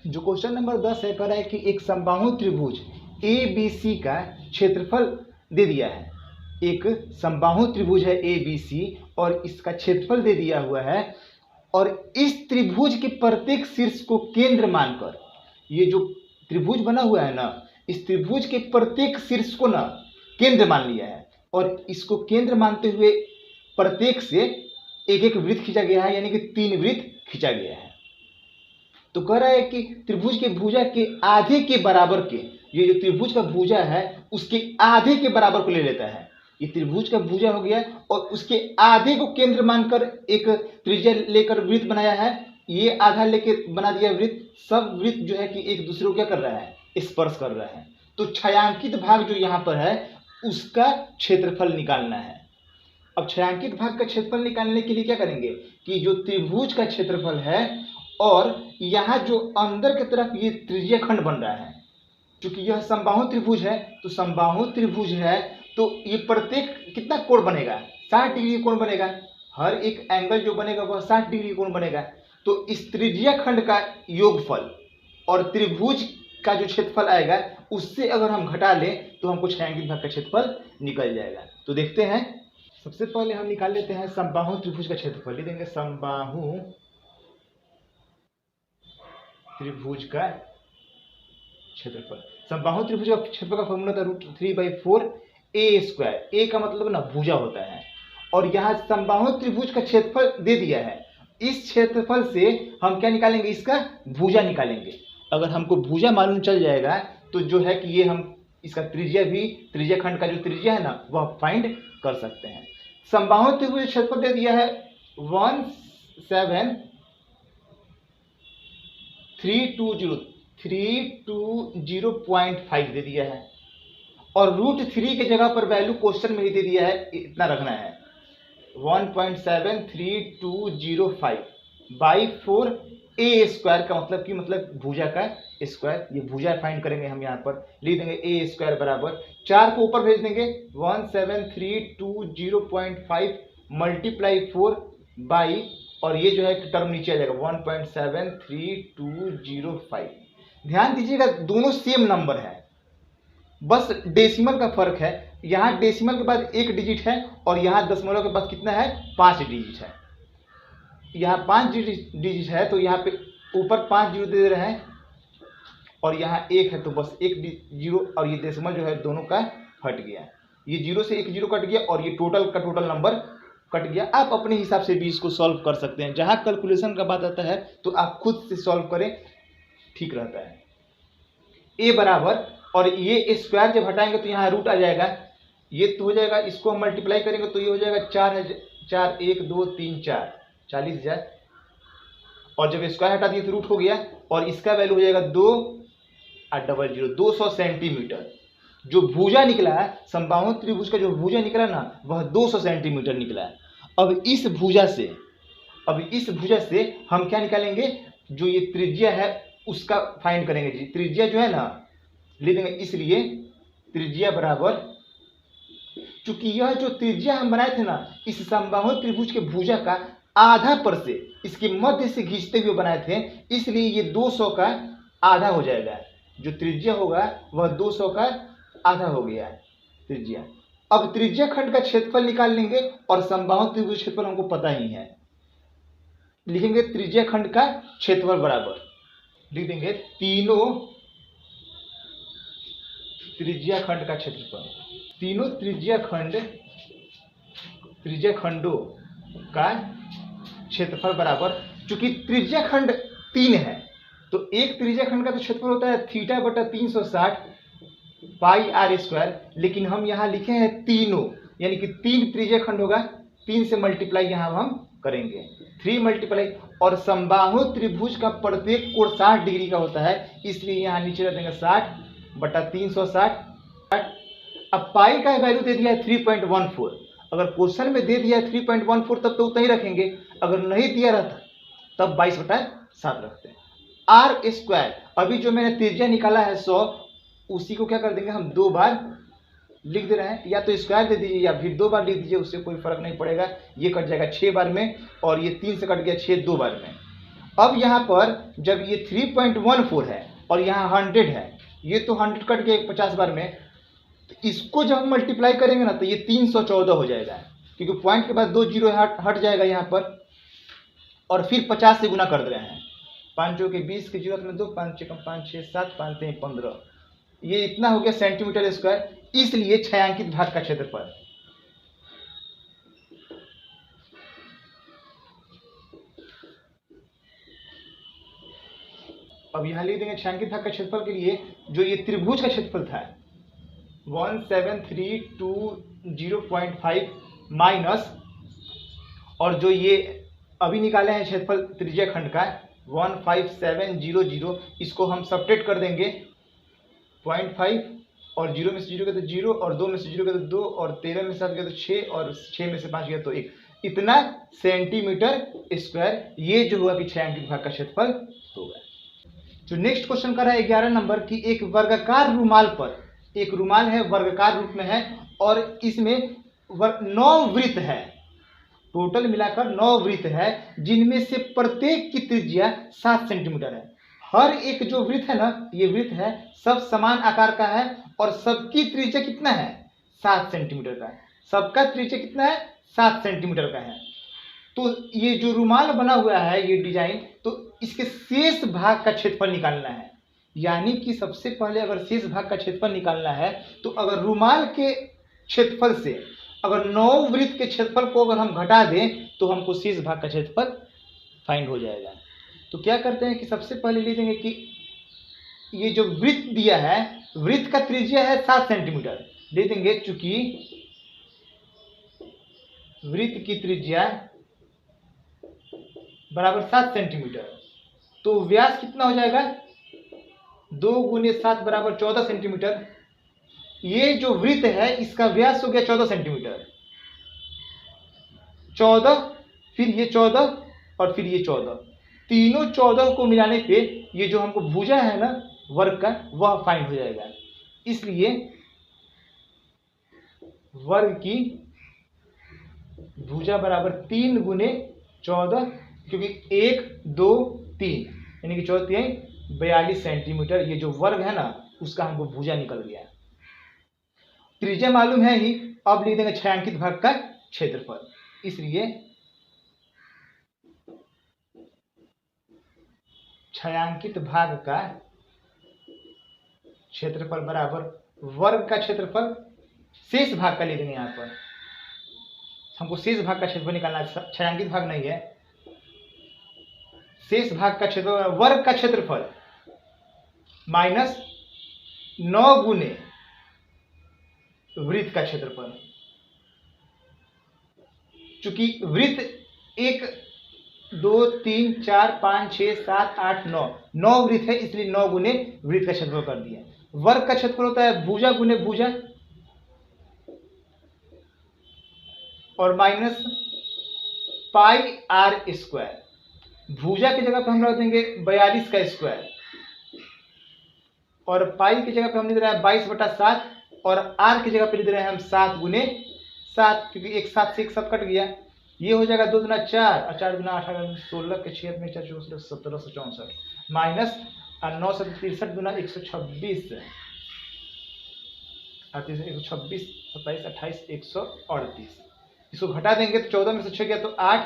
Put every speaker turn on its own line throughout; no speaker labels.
जो question number 10 है, कह रहा है कि एक समबाहु त्रिभुज ए बी सी का क्षेत्रफल दे दिया है। एक समबाहु त्रिभुज है ए बी सी और इसका क्षेत्रफल दे दिया हुआ है, और इस त्रिभुज के प्रत्येक शीर्ष को केंद्र मानकर, ये जो त्रिभुज बना हुआ है ना, इस त्रिभुज के प्रत्येक शीर्ष को ना केंद्र मान लिया है, और इसको केंद्र मानते हुए प्रत्येक से एक एक वृत्त खींचा गया है, यानी कि 3 वृत्त खींचा गया है। तो कह रहा है कि त्रिभुज के भुजा के आधे के बराबर के, ये जो त्रिभुज का भुजा है उसके आधे के बराबर को ले लेता है। ये त्रिभुज का भुजा हो गया और उसके आधे को केंद्र मानकर एक त्रिज्या लेकर वृत्त बनाया है। ये आधा लेके बना दिया वृत्त। सब वृत्त जो है कि एक दूसरे को क्या कर रहा है, स्पर्श कर रहा है। तो छायांकित भाग जो यहाँ पर है उसका क्षेत्रफल निकालना है। अब छायांकित भाग का क्षेत्रफल निकालने के लिए क्या करेंगे कि जो त्रिभुज का क्षेत्रफल है और यहाँ जो अंदर की तरफ ये त्रिज्या खंड बन रहा है, क्योंकि यह समबाहु त्रिभुज है, तो समबाहु त्रिभुज है तो ये प्रत्येक कितना कोण बनेगा, 60 डिग्री कोण बनेगा। हर एक एंगल जो बनेगा वह 60 डिग्री कोण बनेगा। तो इस त्रिज्या खंड का योगफल और त्रिभुज का जो क्षेत्रफल आएगा उससे अगर हम घटा लें तो हमको छायांकित भाग का क्षेत्रफल निकल जाएगा। तो देखते हैं, सबसे पहले हम निकाल लेते हैं समबाहु त्रिभुज का क्षेत्रफल। लिख देंगे समबाहु त्रिभुज का क्षेत्रफल। समबाहु त्रिभुज का क्षेत्रफल का फॉर्मूला था √3/4 a²। a का मतलब ना भुजा होता है, और यहाँ समबाहु त्रिभुज का क्षेत्रफल दे दिया है। इस क्षेत्रफल से हम क्या निकालेंगे, इसका भुजा निकालेंगे। अगर हमको भुजा मालूम चल जाएगा तो जो है कि ये हम इसका त्रिज्या भी, त्रिज्या खंड का जो त्रिज्या है ना वह फाइंड कर सकते हैं। समबाहु त्रिभुज क्षेत्रफल दे दिया है 320.5 दे दिया है, और √3 के जगह पर वैल्यू क्वेश्चन में ही दे दिया है, इतना रखना है 1.73205/4 a² का मतलब कि भुजा का स्क्वायर। ये भुजा फाइंड करेंगे हम। यहाँ पर लिख देंगे a² बराबर 4 को ऊपर भेज देंगे 17320.5 × 4 बाई, और ये जो है टर्म नीचे आ जाएगा 1.73205। ध्यान दीजिएगा दोनों सेम नंबर है, बस डेसिमल का फर्क है। यहाँ डेसिमल के बाद 1 डिजिट है और यहाँ दशमलव के बाद कितना है, 5 डिजिट है। यहाँ 5 डिजिट है तो यहाँ पे ऊपर 5 जीरो दे रहे हैं, और यहाँ 1 है तो बस 1 जीरो, और ये डेसिमल जो है दोनों का हट गया। ये 0 से 1 जीरो कट गया और ये टोटल का टोटल नंबर कट गया। आप अपने हिसाब से भी इसको सॉल्व कर सकते हैं। जहाँ कैलकुलेशन का बात आता है तो आप खुद से सॉल्व करें, ठीक रहता है। a बराबर, और ये स्क्वायर जब हटाएंगे तो यहाँ रूट आ जाएगा, ये तो हो जाएगा, इसको हम मल्टीप्लाई करेंगे तो ये हो जाएगा 4 1 2 3 4 40,000, और जब स्क्वायर हटा दिए तो रूट हो गया, और इसका वैल्यू हो जाएगा 200 सेंटीमीटर। जो भुजा निकला है, समबाहु त्रिभुज का जो भुजा निकला ना वह 200 सेंटीमीटर निकला है। अब इस भुजा से हम क्या निकालेंगे, जो ये त्रिज्या है उसका फाइंड करेंगे जी। त्रिज्या जो है ना लिख देंगे, इसलिए त्रिज्या बराबर, चूंकि यह जो त्रिज्या हम बनाए थे ना इस समबाहु त्रिभुज के भुजा का आधा पर से इसके मध्य से खींचते हुए बनाए थे, इसलिए ये 200 का आधा हो जाएगा। जो त्रिज्या होगा वह 200 का आधा हो गया है त्रिज्या। अब त्रिज्या खंड का क्षेत्रफल निकाल लेंगे, और समबाहु त्रिभुज क्षेत्रफल हमको पता ही है। लिखेंगे त्रिज्या खंड का क्षेत्रफल बराबर, लिख देंगे तीनों त्रिज्या खंड का क्षेत्रफल। तीनों त्रिज्या खंडों का क्षेत्रफल बराबर, चूंकि त्रिज्या खंड 3 है तो एक त्रिज्या खंड का तो क्षेत्रफल होता है θ/360 πr², लेकिन हम यहाँ लिखे हैं तीनों, यानी कि 3 त्रिज्या खंड होगा। 3 से मल्टीप्लाई यहाँ हम करेंगे, 3 मल्टीप्लाई, और समबाहु त्रिभुज का प्रत्येक कोण 60 डिग्री का होता है, इसलिए यहाँ नीचे रख देंगे 60/360। अब पाई का वैल्यू दे दिया है 3.14। अगर क्वेश्चन में दे दिया है 3.14 तब तो उतना ही रखेंगे, अगर नहीं दिया रहता तब 22/7 रखते हैं। r², अभी जो मैंने त्रिज्या निकाला है 100, उसी को क्या कर देंगे हम 2 बार लिख दे रहे हैं, या तो स्क्वायर दे दीजिए या फिर 2 बार लिख दीजिए, उससे कोई फर्क नहीं पड़ेगा। ये कट जाएगा 6 बार में, और ये 3 से कट गया 6 2 बार में। अब यहाँ पर जब ये 3.14 है और यहाँ 100 है, ये तो 100 कट गया 50 बार में, तो इसको जब हम मल्टीप्लाई करेंगे ना तो ये 314 हो जाएगा, क्योंकि पॉइंट के बाद 2 जीरो हट जाएगा यहाँ पर, और फिर 50 से गुना कर दे रहे हैं। 5 के 20 के जीरो में 2, 5 कम 5 6 7 5 3 15, ये इतना हो गया सेंटीमीटर स्क्वायर। इसलिए छायांकित भाग का क्षेत्रफल अब यहां लिख देंगे छायांकित भाग का क्षेत्रफल के लिए, जो ये त्रिभुज का क्षेत्रफल था 17320.5 माइनस, और जो ये अभी निकाले हैं क्षेत्रफल त्रिज्या खंड का 15700, इसको हम सब्ट्रैक्ट कर देंगे 0.5, और 0 में से 0 गया तो 0, और 2 में से 0 गया तो 2, और 13 में से 7 गया तो 6, और 6 में से 5 गया तो 1, इतना सेंटीमीटर स्क्वायर ये जो हुआ कि छायांकित भाग का क्षेत्रफल होगा। जो नेक्स्ट क्वेश्चन कर रहा है 11 नंबर की, एक वर्गाकार रुमाल पर, एक रुमाल है वर्गाकार रूप में है और इसमें 9 वृत्त है, टोटल मिलाकर 9 वृत्त है, जिनमें से प्रत्येक की त्रिज्या 7 सेंटीमीटर है। हर एक जो वृत्त है ना, ये वृत्त है सब समान आकार का है और सबकी त्रिज्या कितना है 7 सेंटीमीटर का है, सबका त्रिज्या कितना है 7 सेंटीमीटर का है। तो ये जो रुमाल बना हुआ है ये डिजाइन, तो इसके शेष भाग का क्षेत्रफल निकालना है। यानी कि सबसे पहले अगर शेष भाग का क्षेत्रफल निकालना है तो अगर रुमाल के क्षेत्रफल से अगर 9 वृत्त के क्षेत्रफल को अगर हम घटा दें तो हमको शेष भाग का क्षेत्रफल फाइंड हो जाएगा। तो क्या करते हैं कि सबसे पहले ले देंगे कि ये जो वृत्त दिया है, वृत्त का त्रिज्या है 7 सेंटीमीटर, ले देंगे चूंकि वृत्त की त्रिज्या बराबर 7 सेंटीमीटर, तो व्यास कितना हो जाएगा 2 गुने 7 बराबर 14 सेंटीमीटर। ये जो वृत्त है इसका व्यास हो गया 14 सेंटीमीटर, 14 फिर ये 14 और फिर ये 14, तीनों 14 को मिलाने पे ये जो हमको भुजा है ना वर्ग का वह फाइंड हो जाएगा। इसलिए वर्ग की भुजा बराबर 3 गुने 14, क्योंकि 1 2 3 यानी कि 14 42 सेंटीमीटर, ये जो वर्ग है ना उसका हमको भुजा निकल गया। त्रिज्या मालूम है ही, अब लिख देंगे छायांकित भाग का क्षेत्रफल। इसलिए छायांकित भाग का क्षेत्रफल बराबर वर्ग का क्षेत्रफल, शेष भाग का ले देंगे। यहां पर हमको शेष भाग का क्षेत्रफल निकालना है, छायांकित भाग नहीं है, शेष भाग का क्षेत्रफल वर्ग का क्षेत्रफल माइनस 9 गुने वृत्त का क्षेत्रफल। चूंकि वृत्त 1 2 3 4 5 6 7 8 9 वृत्त है, इसलिए 9 गुने वृत्त का क्षेत्रफल कर दिया। वर्ग का क्षेत्रफल होता है भुजा गुने भुजा, और माइनस पाई आर स्क्वायर। भुजा की जगह पे हम रख देंगे 42 का स्क्वायर, और पाई की जगह पे हम लिख रहे हैं 22/7, और आर की जगह पे लिख रहे हैं हम 7 गुने 7, क्योंकि एक 7 से एक 7 कट गया। ये हो जाएगा 2 दूना 4 और 4 दूना 18, 16 के 6 में 4 64 1764 माइनस 9 से 63 दूना 126, 126 27 28 138। इसको घटा देंगे तो 14 में से 6 गया तो 8,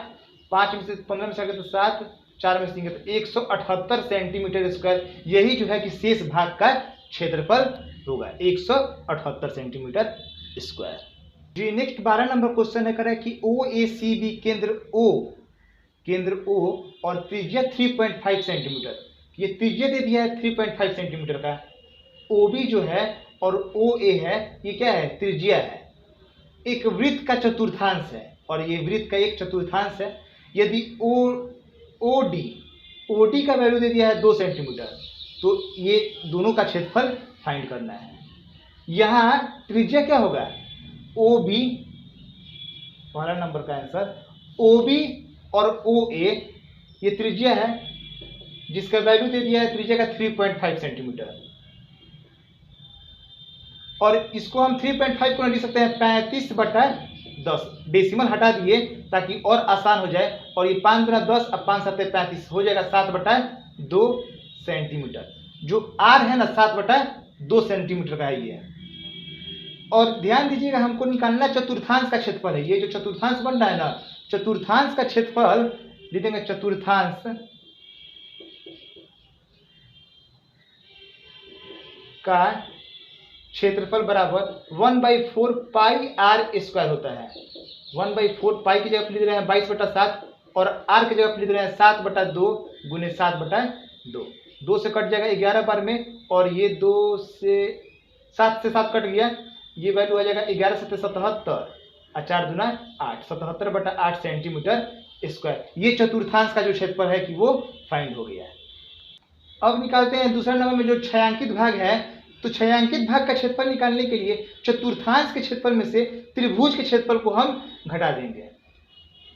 5 में से 15 में से गया तो 7, 4 में से 3 गया तो 178 सेंटीमीटर स्क्वायर। यही जो है कि शेष भाग का क्षेत्रफल होगा 178 सेंटीमीटर स्क्वायर। जी नेक्स्ट 12 नंबर क्वेश्चन है करें कि OACB केंद्र O और त्रिज्या 3.5 सेंटीमीटर, ये त्रिज्या दे दिया है 3.5 सेंटीमीटर का। OB जो है और OA है, ये क्या है त्रिज्या है, एक वृत्त का चतुर्थांश है और ये वृत्त का एक चतुर्थांश है। यदि OD का वैल्यू दे दिया है 2 सेंटीमीटर, तो ये दोनों का क्षेत्रफल फाइंड करना है। यहाँ त्रिज्या क्या होगा OB, पहला नंबर का आंसर OB और OA ये त्रिज्या है जिसका वैल्यू दे दिया है त्रिज्या का 3.5 सेंटीमीटर, और इसको हम 3.5 को लिख सकते हैं 35/2 10 डेसिमल हटा दिए ताकि और आसान हो जाए। और ये 5 गुना 10 अब 5 7 35 हो जाएगा 7/2 सेंटीमीटर। जो आर है ना 7/2 सेंटीमीटर का है ये। और ध्यान दीजिएगा हमको निकालना चतुर्थांश का क्षेत्रफल है। ये जो चतुर्थांश बन रहा है ना, चतुर्थांश का क्षेत्रफल लिख देंगे। चतुर्थांश का क्षेत्रफल बराबर 1/4 पाई आर स्क्वायर होता है। 1/4 पाई की जगह पर लिख रहे हैं 22/7 और आर की जगह पर लिख रहे हैं 7/2 गुने 7/2। 2 से कट जाएगा 11 बार में और ये 2 से 7 से 7 कट गया। ये वैल्यू आ जाएगा 11 7 77 और 4 दूना 8 77/8 सेंटीमीटर स्क्वायर। ये चतुर्थांश का जो क्षेत्रफल है कि वो फाइंड हो गया है। अब निकालते हैं दूसरा नंबर में जो छायांकित भाग है। तो छायांकित भाग का क्षेत्रफल निकालने के लिए चतुर्थांश के क्षेत्रफल में से त्रिभुज के क्षेत्रफल को हम घटा देंगे।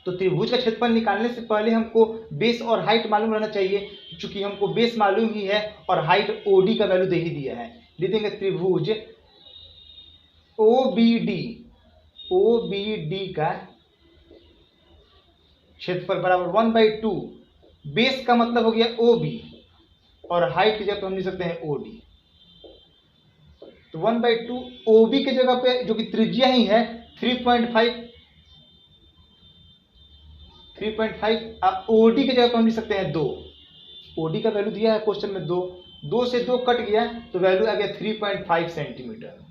तो त्रिभुज का क्षेत्रफल निकालने से पहले हमको बेस और हाइट मालूम रहना चाहिए। चूंकि हमको बेस मालूम ही है और हाइट ओडी का वैल्यू दे ही दिया है। लिख देंगे त्रिभुज ओबीडी का क्षेत्रफल बराबर 1/2। बेस का मतलब हो गया ओबी और हाइट की जगह पे हम लिख सकते हैं ओडी। तो 1/2 ओबी की जगह पे जो कि त्रिज्या ही है 3.5 ओडी की जगह पे हम लिख सकते हैं 2। ओडी का वैल्यू दिया है क्वेश्चन में 2 से 2 कट गया तो वैल्यू आ गया 3.5 सेंटीमीटर।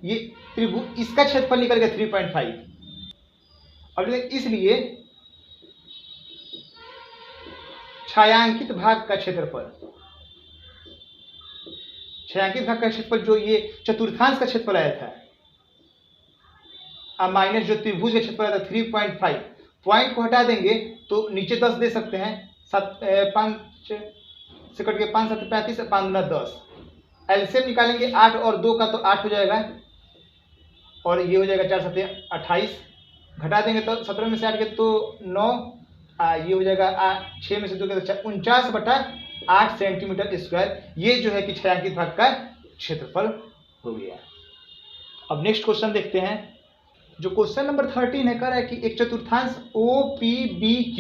ये त्रिभुज इसका क्षेत्रफल निकल गया 3.5। अब इसलिए छायांकित भाग का क्षेत्रफल जो ये चतुर्थांश का क्षेत्रफल आया था अब माइनस जो त्रिभुज का क्षेत्रफल आया था 3.5। पॉइंट को हटा देंगे तो नीचे 10 दे सकते हैं। 5 से कट के 5 7 35 5 गुना 10। एलसीएम निकालेंगे 8 और 2 का तो 8 हो जाएगा और ये हो जाएगा 4 7 28। घटा देंगे तो 17 में से 8 के तो 9। ये हो जाएगा 6 में से 2 के तो 49/8 सेंटीमीटर स्क्वायर। ये जो है कि छायांकित भाग का क्षेत्रफल हो गया। अब नेक्स्ट क्वेश्चन देखते हैं। जो क्वेश्चन नंबर 13 है, कह रहा है कि एक चतुर्थांश OPBQ,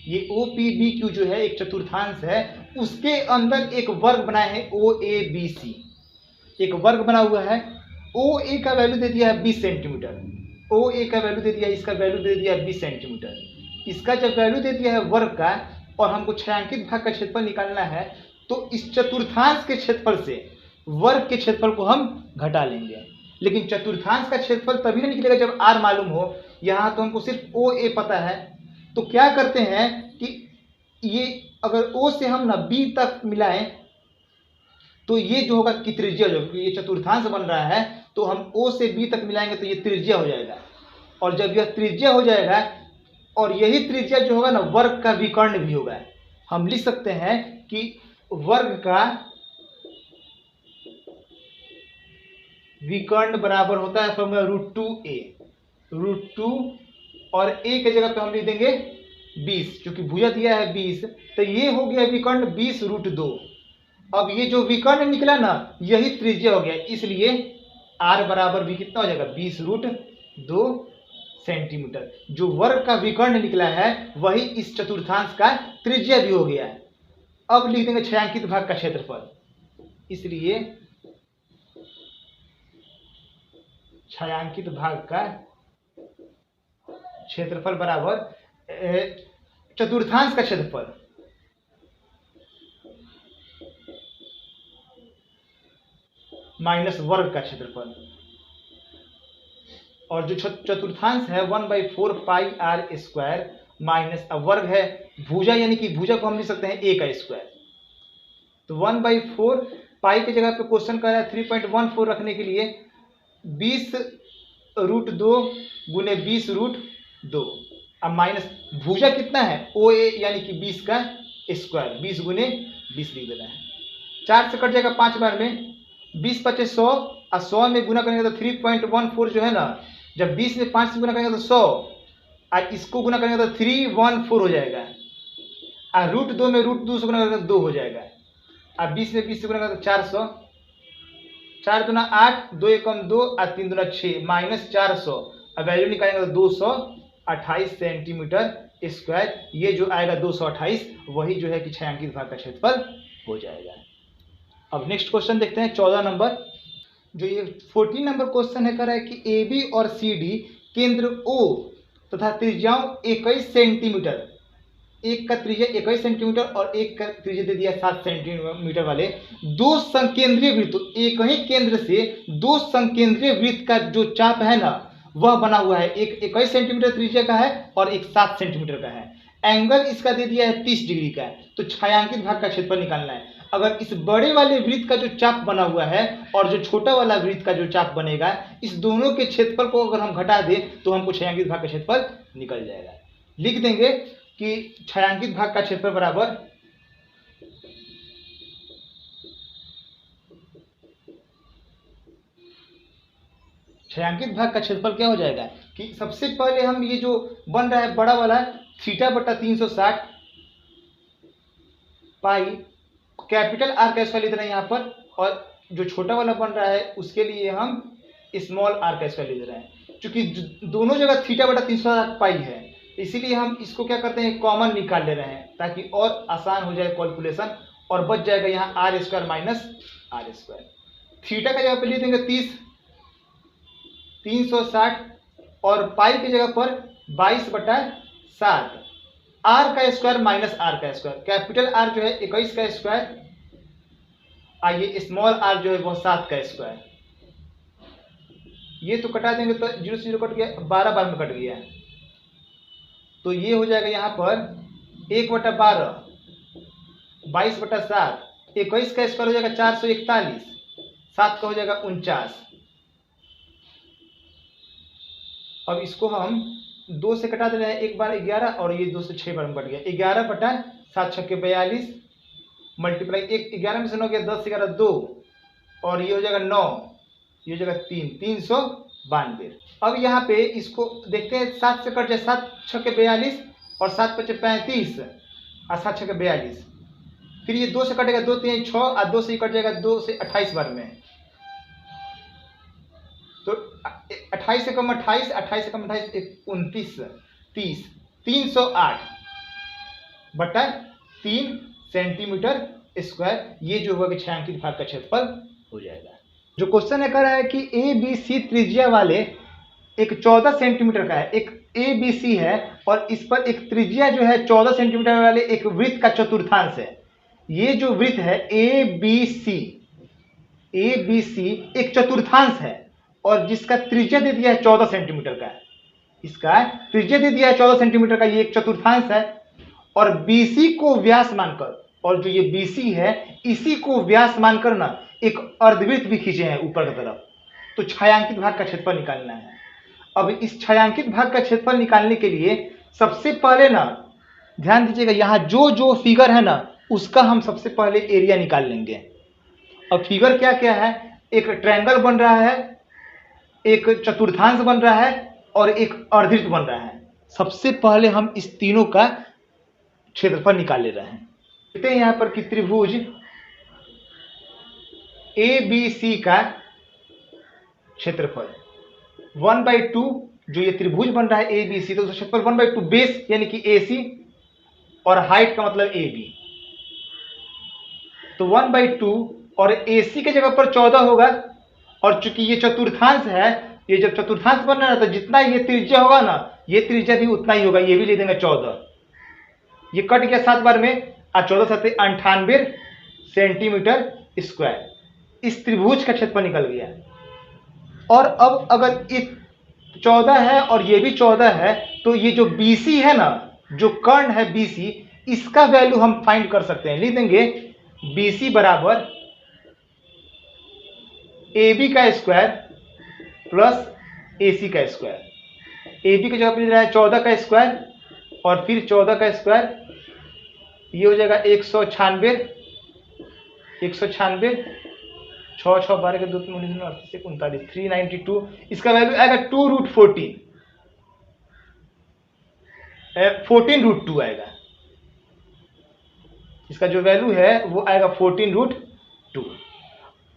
ये OPBQ जो है एक चतुर्थांश है, उसके अंदर एक वर्ग बना है OABC। एक वर्ग बना हुआ है। OA का वैल्यू दे दिया है 20 सेंटीमीटर। OA का वैल्यू दे दिया है, इसका वैल्यू दे दिया है 20 सेंटीमीटर। इसका जब वैल्यू दे दिया है वर्ग का और हमको छायांकित भाग का क्षेत्रफल निकालना है तो इस चतुर्थांश के क्षेत्रफल से वर्ग के क्षेत्रफल को हम घटा लेंगे। लेकिन चतुर्थांश का क्षेत्रफल तभी ना निकलेगा जब R मालूम हो। यहाँ तो हमको सिर्फ OA पता है। तो क्या करते हैं कि ये अगर O से हम ना B तक मिलाएं तो ये जो होगा कि त्रिज्या जो ये चतुर्थांश बन रहा है तो हम O से B तक मिलाएंगे तो ये त्रिज्या हो जाएगा। और जब यह त्रिज्या हो जाएगा और यही त्रिज्या जो होगा ना वर्ग का विकर्ण भी होगा। हम लिख सकते हैं कि वर्ग का विकर्ण बराबर होता है फॉर्मूला √2a। √2 और a की जगह पे हम लिख देंगे 20, क्योंकि भुजा दिया है 20 तो ये हो गया विकर्ण 20√2। अब ये जो विकर्ण निकला ना यही त्रिज्या हो गया, इसलिए r बराबर भी कितना हो जाएगा 20√2 सेंटीमीटर। जो वर्ग का विकर्ण निकला है वही इस चतुर्थांश का त्रिज्या भी हो गया है। अब लिख देंगे छायांकित भाग का क्षेत्रफल। इसलिए छायांकित भाग का क्षेत्रफल बराबर चतुर्थांश का क्षेत्रफल माइनस वर्ग का क्षेत्रफल। और जो चतुर्थांश है 1/4 पाई R स्क्वायर माइनस वर्ग है भुजा, यानी कि भुजा को हम लिख सकते हैं a का स्क्वायर। तो 1/4 पाई की जगह पे क्वेश्चन कर रहा है 3.14 रखने के लिए 20√2 गुने 20√2। अब माइनस भुजा कितना है OA यानी कि 20 का स्क्वायर, 20 गुने 20 लिख देना है। 4 से कट जाएगा 5 बार में। 20 5 100 और 100 में गुना करेंगे तो 3.14 जो है ना, जब 20 में 5 से गुना करेंगे तो 100 और इसको गुना करेंगे तो 314 हो जाएगा। और √2 में √2 से गुना करेंगे तो 2 हो जाएगा। और 20 में 20 से गुना करेंगे तो 400। 4 दूना 8, 2 एकम 2 और 3 दूना 6 माइनस 400 अब वैल्यू निकालेंगे तो 228 सेंटीमीटर स्क्वायर, ये जो आएगा 228 वही जो है कि छायांकित भाग का क्षेत्रफल हो जाएगा। अब नेक्स्ट क्वेश्चन देखते हैं 14 नंबर। जो ये 14 नंबर क्वेश्चन है, कह रहा है कि ए बी और सी डी केंद्र ओ तथा त्रिज्याओं 21 सेंटीमीटर, एक का त्रिज्या 21 सेंटीमीटर और एक का त्रिज्या दे दिया 7 सेंटीमीटर वाले दो संकेंद्रीय वृत्त, एक ही केंद्र से दो संकेंद्रीय वृत्त का जो चाप है ना वह बना हुआ है, एक 21 सेंटीमीटर त्रिज्या का है और एक 7 सेंटीमीटर का है। एंगल इसका दे दिया है 30 डिग्री का है। तो छायांकित भाग का क्षेत्रफल निकालना है। अगर इस बड़े वाले वृत्त का जो चाप बना हुआ है और जो छोटा वाला वृत्त का जो चाप बनेगा, इस दोनों के क्षेत्रफल को अगर हम घटा दें तो हमको छायांकित भाग का क्षेत्रफल निकल जाएगा। लिख देंगे कि छायांकित भाग का क्षेत्रफल बराबर छायांकित भाग का क्षेत्रफल क्या हो जाएगा कि सबसे पहले हम ये जो बन रहा है बड़ा वाला थीटा बटा 360 पाई कैपिटल आर का स्क्वायर लिख रहे हैं यहाँ पर, और जो छोटा वाला बन रहा है उसके लिए हम स्मॉल आर का स्क्वायर लिख रहे हैं। क्योंकि दोनों जगह थीटा बटा 360 पाई है, इसीलिए हम इसको क्या करते हैं कॉमन निकाल ले रहे हैं ताकि और आसान हो जाए कैलकुलेशन, और बच जाएगा यहाँ r square minus r square. Theta का जगह पर लिख देंगे 360 और पाई की जगह पर 22/7, आर का स्क्वायर माइनस आर का स्क्वायर, कैपिटल आर जो है 21 का स्क्वायर, आइए स्मॉल आर जो है वो 7 का स्क्वायर। ये तो कटा देंगे तो 0 से 0 कट गया, 12 में कट गया, तो ये हो जाएगा यहाँ पर 1/12, 22/7, 21 का स्क्वायर हो जाएगा 441, 7 का हो जाएगा 49। अब इसको हम 2 से कटा दे रहे हैं, एक बार 11 और ये 2 से 6 बार में कट गया, 11/7 × 42 मल्टीप्लाई 11 में से 9 गया 10 11 2 और ये हो जाएगा 9, ये हो जाएगा 392। अब यहाँ पे इसको देखते हैं 7 से कट जाए, 7 × 42 और 7 × 35 और 7 × 42, फिर ये 2 से कटेगा 2 3 6 और 2 से कट जाएगा 2 से 28 बार में, तो 28 से कम 28, 28 से कम 28 29 30, 308/3 सेंटीमीटर स्क्वायर, ये जो होगा कि छायांकित भाग का क्षेत्रफल हो जाएगा। जो क्वेश्चन है कह रहा है कि ए बी सी त्रिज्या वाले एक 14 सेंटीमीटर का है, एक ए बी सी है और इस पर एक त्रिज्या जो है 14 सेंटीमीटर वाले एक वृत्त का चतुर्थांश है। ये जो वृत्त है ए बी सी एक चतुर्थांश है और जिसका त्रिज्या दे दिया है 14 सेंटीमीटर का है, इसका त्रिज्या दे दिया है 14 सेंटीमीटर का, ये एक चतुर्थांश है और BC को व्यास मानकर, और जो ये BC है इसी को व्यास मानकर ना एक अर्धवृत्त भी खींचे हैं ऊपर की तरफ। तो छायांकित भाग का क्षेत्रफल निकालना है। अब इस छायांकित भाग का क्षेत्रफल निकालने के लिए सबसे पहले ना ध्यान दीजिएगा, यहाँ जो जो फिगर है ना उसका हम सबसे पहले एरिया निकाल लेंगे। अब फिगर क्या क्या है, एक ट्रायंगल बन रहा है, एक चतुर्थांश बन रहा है और एक अर्धवृत्त बन रहा है। सबसे पहले हम इस तीनों का क्षेत्रफल निकाल ले रहे हैं। देखते हैं यहाँ पर कि त्रिभुज ABC का क्षेत्रफल 1/2, जो ये त्रिभुज बन रहा है ABC, तो उसका क्षेत्रफल 1/2 बेस यानी कि AC और हाइट का मतलब AB, तो 1/2 और AC के जगह पर 14 होगा, और चूंकि ये चतुर्थांश है, ये जब चतुर्थांश बन रहा है तो जितना ये त्रिज्या होगा ना ये त्रिज्या भी उतना ही होगा, ये भी ले देंगे 14, ये कट गया 7 बार में, 14 7 98 सेंटीमीटर स्क्वायर। इस त्रिभुज का क्षेत्रफल निकल गया। और अब अगर ये 14 है और ये भी 14 है तो ये जो BC है ना, जो कर्ण है BC, इसका वैल्यू हम फाइंड कर सकते हैं। लिख देंगे BC बराबर AB का स्क्वायर प्लस AC का स्क्वायर। AB की जगह पर रहा है 14 का स्क्वायर और फिर 14 का स्क्वायर, ये हो जाएगा 196, 6 6 12 के 2 3 38 39 392, इसका वैल्यू आएगा 2√14, 14√2 आएगा। इसका जो वैल्यू है वो आएगा 14√2।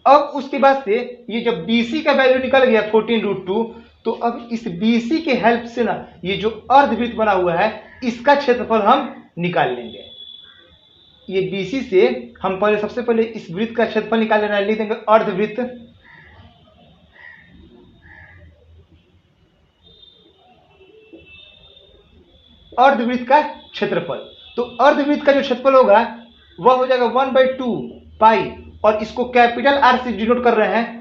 अब उसके बाद से ये जब BC का वैल्यू निकल गया 14√2, तो अब इस BC के हेल्प से ना ये जो अर्धवृत्त बना हुआ है इसका क्षेत्रफल हम निकाल लेंगे। ये BC से हम सबसे पहले इस वृत्त का क्षेत्रफल निकाल लेना है। लिख देंगे अर्धवृत्त, अर्धवृत्त का क्षेत्रफल। तो अर्धवृत्त का जो क्षेत्रफल होगा वह हो जाएगा 1/2 पाई, और इसको कैपिटल R से डिनोट कर रहे हैं।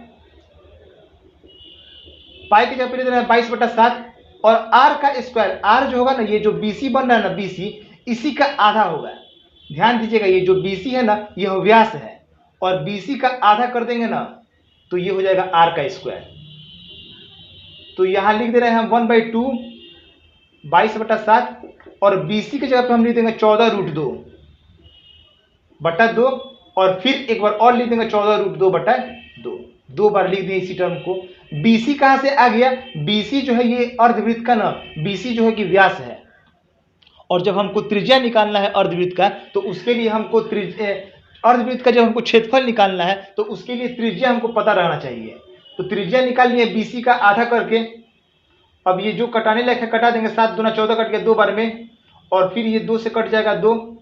पाई की जगह पे दे रहे हैं 22/7, और R का स्क्वायर, R जो होगा ना, ये जो BC बन रहा है ना BC, इसी का आधा होगा। ध्यान दीजिएगा, ये जो BC है ना यह व्यास है, और BC का आधा कर देंगे ना तो ये हो जाएगा R का स्क्वायर। तो यहां लिख दे रहे हैं हम 1/2 22/7, और BC की जगह पे हम लिख देंगे 14√2/2, और फिर एक बार और लिख देंगे 14√2/2। दो बार लिख दें इसी टर्म को। BC कहां से आ गया? BC जो है ये अर्धवृत्त का ना, BC जो है कि व्यास है, और जब हमको त्रिज्या निकालना है अर्धवृत्त का तो उसके लिए हमको अर्धवृत्त का जब हमको क्षेत्रफल निकालना है तो उसके लिए त्रिज्या हमको पता रहना चाहिए। तो त्रिज्या निकालनी है BC का आधा करके। अब ये जो कटाने लायक है कटा देंगे, 7 दूना 14 कट गया 2 बार में, और फिर ये 2 से कट जाएगा 2,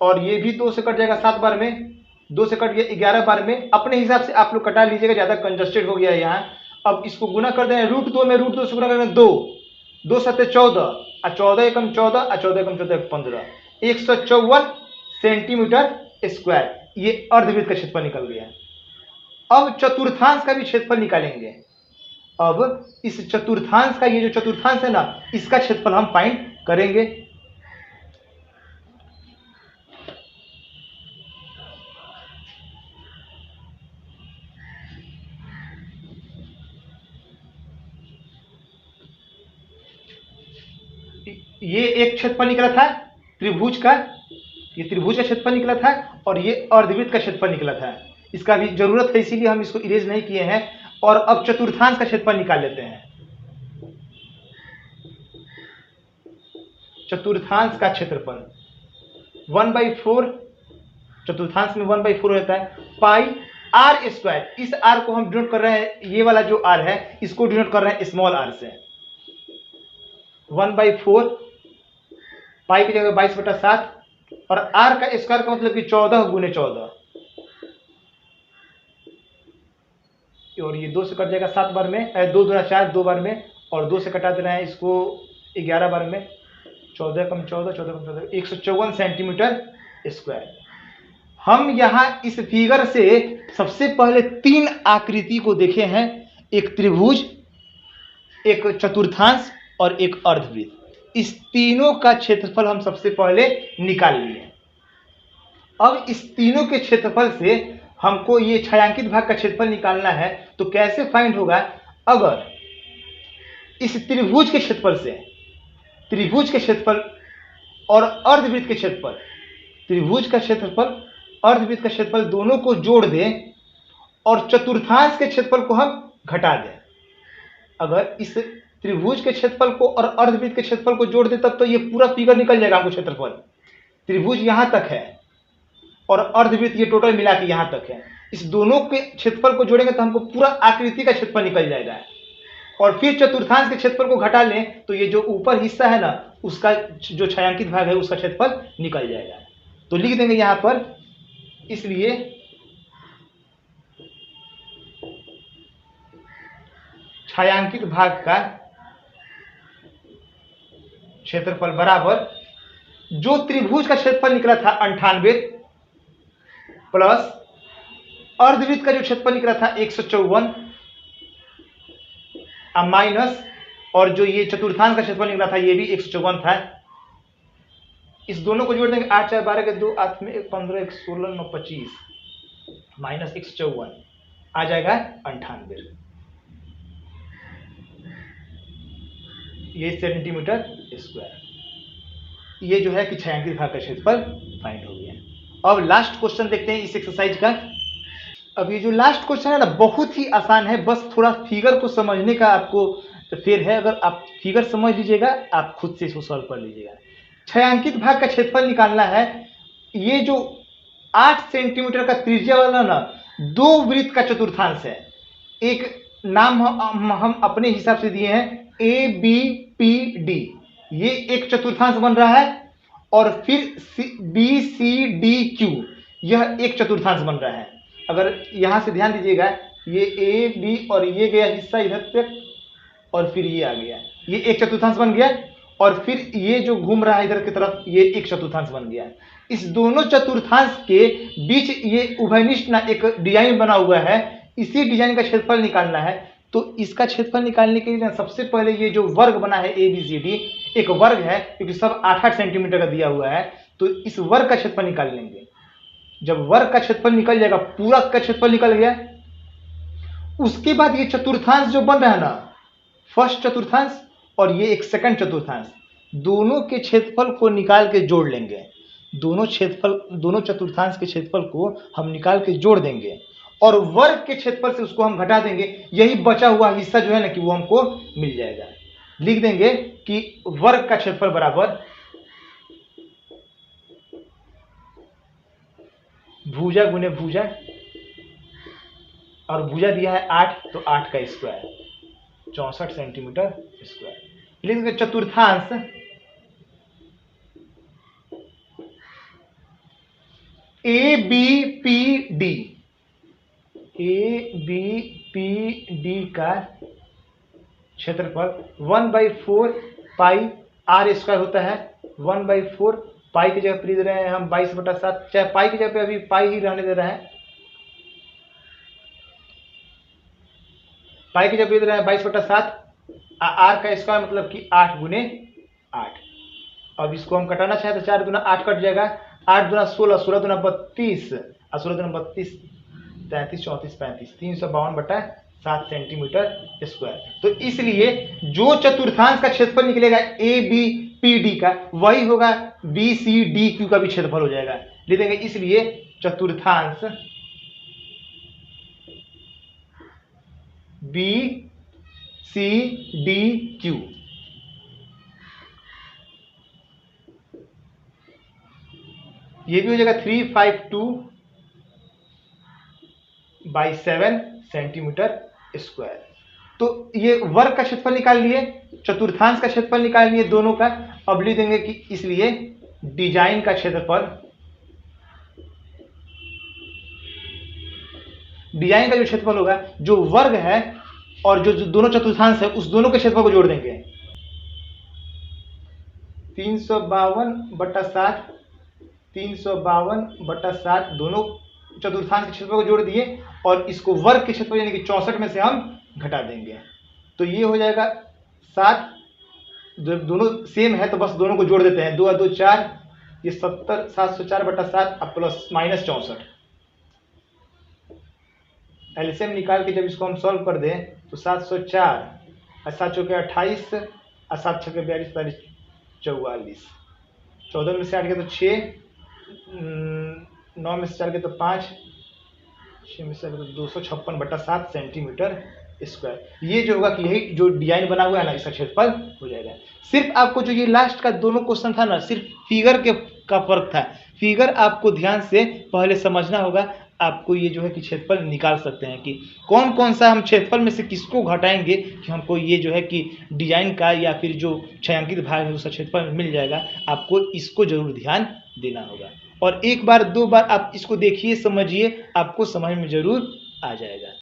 और ये भी 2 से कट जाएगा 7 बार में, 2 से कट गया 11 बार में। अपने हिसाब से आप लोग कटा लीजिएगा, ज़्यादा कंजस्टेड हो गया है यहाँ। अब इसको गुना कर दें √2 में, √2 से गुना कर दें 2, 2 7 14, 14 एकम 14, 14 एकम 14 15, 154 सेंटीमीटर स्क्वायर। ये अर्धवृत्त का क्षेत्रफल निकल गया। अब चतुर्थांश का भी क्षेत्रफल निकालेंगे। अब इस चतुर्थांश का, ये जो चतुर्थांश है ना, इसका क्षेत्रफल हम फाइंड करेंगे। ये एक क्षेत्रफल निकला था त्रिभुज का, ये त्रिभुज का क्षेत्रफल निकला था, और ये अर्धवृत्त का क्षेत्रफल निकला था। इसका भी जरूरत है इसीलिए हम इसको इरेज नहीं किए हैं। और अब चतुर्थांश का क्षेत्रफल निकाल लेते हैं। चतुर्थांश का क्षेत्रफल 1/4, चतुर्थांश में 1/4 रहता है, पाई R स्क्वायर। इस R को हम डिनोट कर रहे हैं, ये वाला जो R है इसको डिनोट कर रहे हैं स्मॉल r से। 1/4 पाई की जगह 22/7, और R का स्क्वायर का मतलब कि 14 गुने 14, और ये 2 से कट जाएगा 7 बार में, 2 दूना 4 2 बार में, और 2 से कटा देना है इसको 11 बार में, 14 कम 14, 14 कम 14, 154 सेंटीमीटर स्क्वायर। हम यहाँ इस फिगर से सबसे पहले 3 आकृति को देखे हैं, एक त्रिभुज, एक चतुर्थांश और एक अर्धवृत्त। इस तीनों का क्षेत्रफल हम सबसे पहले निकाल लिए। अब इस तीनों के क्षेत्रफल से हमको ये छायांकित भाग का क्षेत्रफल निकालना है। तो कैसे फाइंड होगा? अगर इस त्रिभुज के क्षेत्रफल से, त्रिभुज के क्षेत्रफल और अर्धवृत्त के क्षेत्रफल, त्रिभुज का क्षेत्रफल अर्धवृत्त का क्षेत्रफल दोनों को जोड़ दें, और चतुर्थांश के क्षेत्रफल को हम घटा दें। अगर इस त्रिभुज के क्षेत्रफल को और अर्धवृत्त के क्षेत्रफल को जोड़ दें तब तो ये पूरा फिगर निकल जाएगा हमको क्षेत्रफल। त्रिभुज यहां तक है और अर्धवृत्त ये टोटल मिला के यहां तक है। इस दोनों के क्षेत्रफल को जोड़ेंगे तो हमको पूरा आकृति का क्षेत्रफल निकल जाएगा। और फिर चतुर्थांश के क्षेत्रफल को घटा लें तो ये जो ऊपर हिस्सा है ना, उसका जो छायांकित भाग है उसका क्षेत्रफल निकल जाएगा। तो लिख देंगे यहां पर, इसलिए छायांकित भाग का क्षेत्रफल बराबर जो त्रिभुज का क्षेत्रफल निकला था 98 प्लस अर्धवृत्त का जो क्षेत्रफल निकला था 154 माइनस, और जो ये चतुर्थांश का क्षेत्रफल निकला था ये भी 154 था। इस दोनों को जोड़ देंगे, 8 4 12 के 2 8 में 1 15 1 16 9 25 माइनस 154 आ जाएगा 98। ये सेंटीमीटर स्क्वायर। ये जो है कि छायांकित भाग का क्षेत्रफल फाइंड हो गया। अब लास्ट क्वेश्चन देखते हैं इस एक्सरसाइज का। अब ये जो लास्ट क्वेश्चन है ना बहुत ही आसान है, बस थोड़ा फिगर को समझने का आपको फेर है। अगर आप फिगर समझ लीजिएगा आप खुद से इसको सॉल्व कर लीजिएगा। छायांकित भाग का क्षेत्रफल निकालना है। ये जो 8 सेंटीमीटर का त्रिज्या वाला ना 2 वृत्त का चतुर्थांश है, एक नाम हम अपने हिसाब से दिए हैं ABPD, ये एक चतुर्थांश बन रहा है, और फिर BCDQ, यह एक चतुर्थांश बन रहा है। अगर यहां से ध्यान दीजिएगा, ये AB और ये गया हिस्सा इधर तक, और फिर ये आ गया, ये एक चतुर्थांश बन गया, और फिर ये जो घूम रहा है इधर की तरफ, ये एक चतुर्थांश बन गया। इस दोनों चतुर्थांश के बीच ये उभयनिष्ठ ना एक डिजाइन बना हुआ है, इसी डिजाइन का क्षेत्रफल निकालना है। तो इसका क्षेत्रफल निकालने के लिए सबसे पहले ये जो वर्ग बना है ABCD, एक वर्ग है क्योंकि सब 8-8 सेंटीमीटर का दिया हुआ है, तो इस वर्ग का क्षेत्रफल निकाल लेंगे। जब वर्ग का क्षेत्रफल निकल जाएगा, पूरा का क्षेत्रफल निकल गया, उसके बाद ये चतुर्थांश जो बन रहा है ना, फर्स्ट चतुर्थांश और ये एक सेकंड चतुर्थांश, दोनों के क्षेत्रफल को निकाल के जोड़ लेंगे। दोनों चतुर्थांश के क्षेत्रफल को हम निकाल के जोड़ देंगे, और वर्ग के क्षेत्रफल से उसको हम घटा देंगे। यही बचा हुआ हिस्सा जो है ना कि वो हमको मिल जाएगा। लिख देंगे कि वर्ग का क्षेत्रफल बराबर भुजा गुने भुजा, और भुजा दिया है 8, तो 8 का स्क्वायर 64 सेंटीमीटर स्क्वायर। लिख देंगे चतुर्थांश ABPD का क्षेत्रफल 1/4 पाई r स्क्वायर होता है। 1/4 पाई की जगह पर दे रहे हैं हम 22/7, चाहे पाई की जगह पे अभी पाई ही रहने दे रहे हैं, पाई की जगह पे दे रहे हैं 22/7, r का स्क्वायर मतलब कि 8 गुने 8। अब इसको हम कटाना चाहे तो 4 दूना 8 कट जाएगा, 8 दूना 16, 16 दूना 32, और 16 दूना 32, 33, 34, 35, 352/7 सेंटीमीटर स्क्वायर। तो इसलिए जो चतुर्थांश का क्षेत्रफल निकलेगा ABPD का, वही होगा BCDQ का भी क्षेत्रफल हो जाएगा। लिख देंगे इसलिए चतुर्थांश BCDQ ये भी हो जाएगा 352/7 सेंटीमीटर स्क्वायर। तो ये वर्ग का क्षेत्रफल निकाल लिए, चतुर्थांश का क्षेत्रफल निकाल लिए दोनों का। अब लिख देंगे कि इसलिए डिजाइन का क्षेत्रफल, डिजाइन का जो क्षेत्रफल होगा, जो वर्ग है और जो दोनों चतुर्थांश है, उस दोनों के क्षेत्रफल को जोड़ देंगे। 352/7 दोनों चतुर्थांश के क्षेत्रफल को जोड़ दिए, और इसको वर्ग के क्षेत्रफल यानी कि 64 में से हम घटा देंगे। तो ये हो जाएगा 7, दोनों सेम है तो बस दोनों को जोड़ देते हैं। 2 और 2 4, ये 70, 704/7 अब प्लस माइनस 64। एलसीएम निकाल के जब इसको हम सॉल्व कर दें तो 704 और 7 चौके 28 और 7 छक्के 42, 42, 44, 14 में से 8 गया तो 6, 9 में से 4 गया तो 5, 6 में से 4 गया तो 256/7 सेंटीमीटर स्क्वायर। ये जो होगा कि यही जो डिजाइन बना हुआ है ना, इसका क्षेत्रफल हो जाएगा। सिर्फ आपको जो ये लास्ट का दोनों क्वेश्चन था ना, सिर्फ फिगर का फर्क था। फिगर आपको ध्यान से पहले समझना होगा, आपको ये जो है कि क्षेत्रफल निकाल सकते हैं कि कौन कौन सा हम क्षेत्रफल में से किसको घटाएंगे कि हमको ये जो है कि डिजाइन का या फिर जो छायांकित भाग है उसका क्षेत्रफल मिल जाएगा। आपको इसको जरूर ध्यान देना होगा, और एक बार 2 बार आप इसको देखिए, समझिए, आपको समझ में जरूर आ जाएगा।